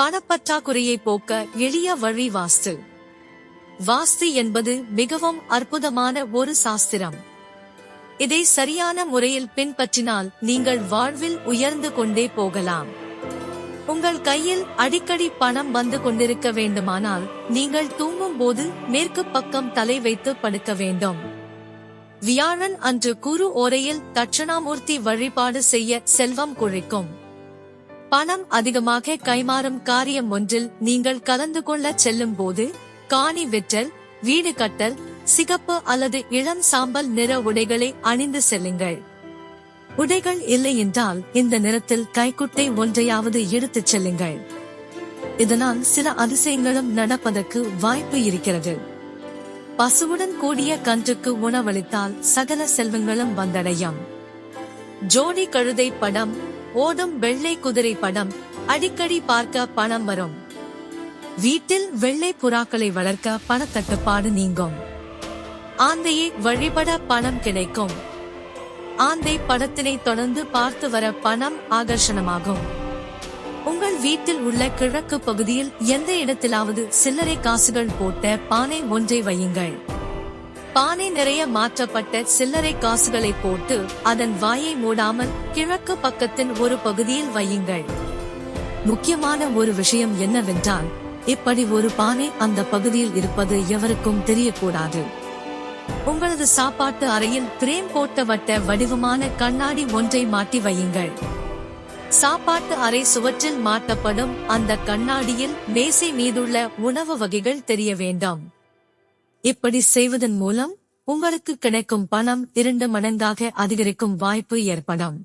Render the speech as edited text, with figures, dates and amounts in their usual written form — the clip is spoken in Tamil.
பணப்பற்றாக்குறையை போக்க எளிய வழி வாஸ்து. வாஸ்து என்பது மிகவும் அற்புதமான ஒரு சாஸ்திரம். இதை சரியான முறையில் பின்பற்றினால் நீங்கள் வாழ்வில் உயர்ந்து கொண்டே போகலாம். உங்கள் கையில் அடிக்கடி பணம் வந்து கொண்டிருக்க வேண்டுமானால் நீங்கள் தூங்கும் போது மேற்கு பக்கம் தலை வைத்து படுக்க வேண்டும். வியாழன் அன்று குரு ஓரையில் தட்சணாமூர்த்தி வழிபாடு செய்ய செல்வம் கொழிக்கும். பணம் அதிகமாக கைமாறும் காரியம் ஒன்றில் நீங்கள் கலந்து கொள்ள செல்லும் போது காணி விற்றல், வீடு கட்டல், சிகப்பு அல்லது இளம் சாம்பல் நிற உடைகளை அணிந்து செல்லுங்கள். உடைகள் இல்லை என்றால் இந்த நிறத்தில் கைக்குட்டை ஒன்றையாவது எடுத்துச் செல்லுங்கள். இதனால் சில அதிசயங்களும் நடப்பதற்கு வாய்ப்பு இருக்கிறது. பசுவுடன் கூடிய கன்றுக்கு உணவளித்தால் சகல செல்வங்களும் வந்தடையும். ஜோடி கழுதை படம், ஓடும் வெள்ளை குதிரை படம் அடிக்கடி பார்க்க பணம் வரும். வீட்டில் வெள்ளை புறாக்களை வளர்க்க பணத்தட்டுப்பாடு நீங்கும். ஆந்தையை வழிபட பணம் கிடைக்கும். ஆந்தை படத்தினை தொடர்ந்து பார்த்து வர பணம் ஆகர்ஷணமாகும். உங்கள் வீட்டில் உள்ள கிழக்கு பகுதியில் எந்த இடத்திலாவது சில்லறை காசுகள் போட்ட பானை ஒன்றை வையுங்கள். பானை நிறைய மாற்றப்பட்ட சில்லறை காசுகளை போட்டு அதன் வாயை மூடாமல் கிழக்கு பக்கத்தின் ஒரு பகுதியில் வையுங்கள். முக்கியமான ஒரு விஷயம் என்னவென்றால், இப்படி ஒரு பானை அந்த பகுதியில் இருப்பது எவருக்கும் தெரியக்கூடாது. உங்களது சாப்பாட்டு அறையில் பிரேம் போட்ட வட்ட வடிவமான கண்ணாடி ஒன்றை மாட்டி வையுங்கள். சாப்பாட்டு அறை சுவற்றில் மாட்டப்படும் அந்த கண்ணாடியில் மேசை மீதுள்ள உணவு வகைகள் தெரிய வேண்டும். இப்படி செய்வதன் மூலம் உங்களுக்கு கிடைக்கும் பணம் 2 மடங்காக அதிகரிக்கும் வாய்ப்பு ஏற்படும்.